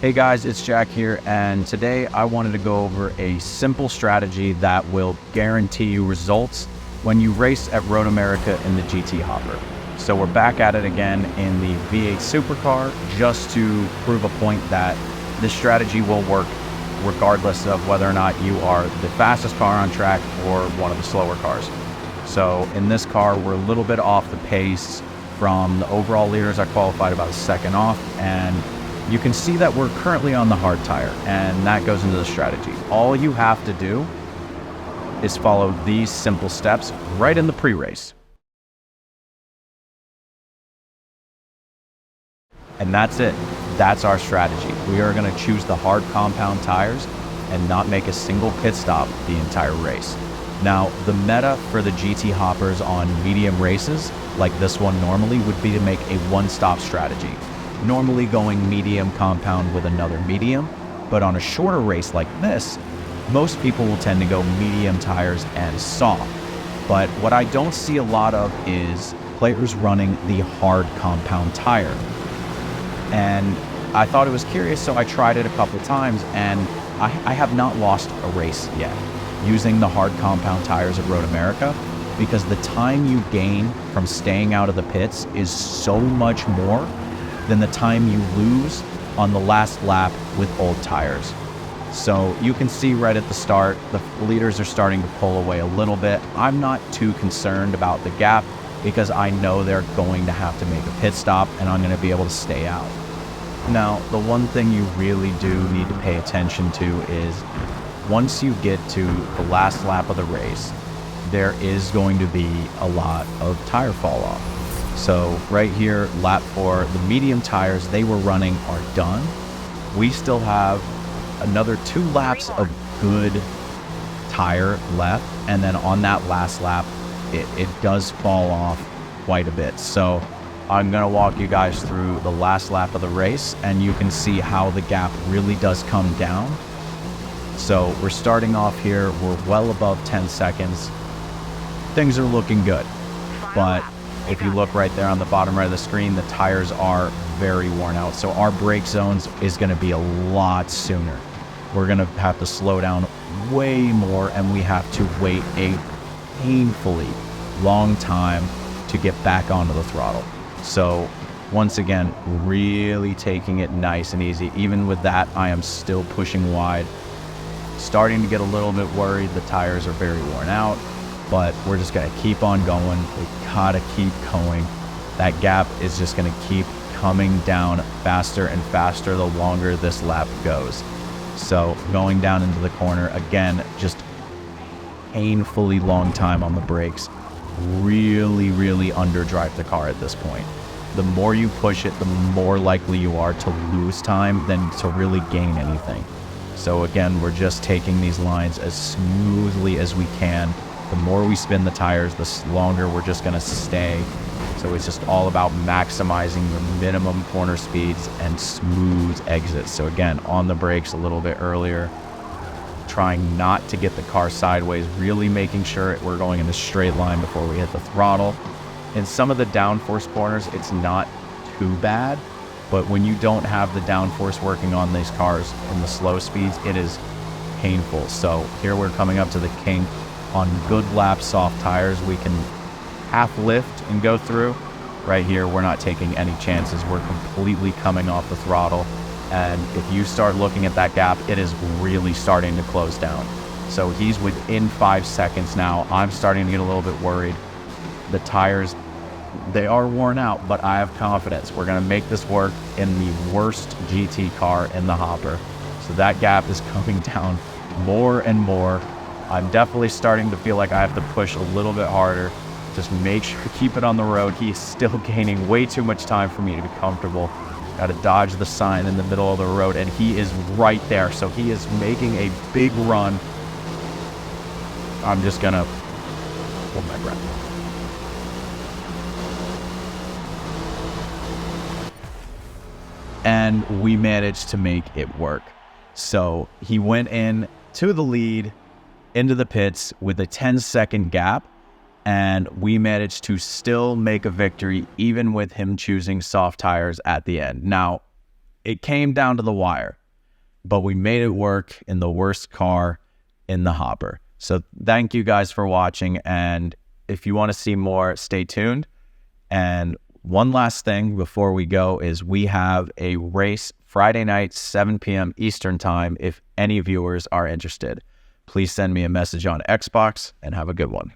Hey guys, it's Jack here, and today I wanted to go over a simple strategy that will guarantee you results when you race at Road America in the GT Hopper. So we're back at it again in the V8 Supercar, just to prove a point that this strategy will work regardless of whether or not you are the fastest car on track or one of the slower cars. So in this car, we're a little bit off the pace from the overall leaders. I qualified about a second off, and you can see that we're currently on the hard tire, and that goes into the strategy. All you have to do is follow these simple steps right in the pre-race. And that's it. That's our strategy. We are going to choose the hard compound tires and not make a single pit stop the entire race. Now, the meta for the GT hoppers on medium races, like this one normally, would be to make a one-stop strategy. Normally going medium compound with another medium, but on a shorter race like this, most people will tend to go medium tires and soft. But what I don't see a lot of is players running the hard compound tire. And I thought it was curious, so I tried it a couple times, and I have not lost a race yet using the hard compound tires at Road America, because the time you gain from staying out of the pits is so much more than the time you lose on the last lap with old tires. So you can see right at the start, the leaders are starting to pull away a little bit. I'm not too concerned about the gap because I know they're going to have to make a pit stop and I'm going to be able to stay out. Now, the one thing you really do need to pay attention to is once you get to the last lap of the race, there is going to be a lot of tire fall off. So right here, lap 4, the medium tires they were running are done. We still have another 2 laps of good tire left. And then on that last lap, it does fall off quite a bit. So I'm going to walk you guys through the last lap of the race, and you can see how the gap really does come down. So we're starting off here. We're well above 10 seconds. Things are looking good. But if you look right there on the bottom right of the screen, the tires are very worn out. So our brake zones is going to be a lot sooner. We're going to have to slow down way more, and we have to wait a painfully long time to get back onto the throttle. So once again, really taking it nice and easy. Even with that, I am still pushing wide. Starting to get a little bit worried. The tires are very worn out, but we're just going to keep on going. We gotta keep going. That gap is just going to keep coming down faster and faster the longer this lap goes. So going down into the corner, again, just painfully long time on the brakes. Really underdrive the car at this point. The more you push it, the more likely you are to lose time than to really gain anything. So again, we're just taking these lines as smoothly as we can. The more we spin the tires, the longer we're just going to stay. So it's just all about maximizing the minimum corner speeds and smooth exits. So again, on the brakes a little bit earlier, trying not to get the car sideways, really making sure we're going in a straight line before we hit the throttle. In some of the downforce corners, it's not too bad, but when you don't have the downforce working on these cars in the slow speeds, it is painful. So here we're coming up to the kink. On good lap soft tires, we can half lift and go through. Right here, we're not taking any chances. We're completely coming off the throttle. And if you start looking at that gap, it is really starting to close down. So he's within 5 seconds now. I'm starting to get a little bit worried. The tires, they are worn out, but I have confidence. We're going to make this work in the worst GT car in the hopper. So that gap is coming down more and more. I'm definitely starting to feel like I have to push a little bit harder. Just make sure to keep it on the road. He's still gaining way too much time for me to be comfortable. Got to dodge the sign in the middle of the road, and he is right there. So he is making a big run. I'm just going to hold my breath. And we managed to make it work. So he went in to the lead, into the pits with a 10-second gap, and we managed to still make a victory even with him choosing soft tires at the end. Now, It came down to the wire, but we made it work in the worst car in the hopper. So thank you guys for watching. And if you want to see more, stay tuned. And one last thing before we go is we have a race Friday night, 7 p.m. Eastern time. If any viewers are interested, please send me a message on Xbox and have a good one.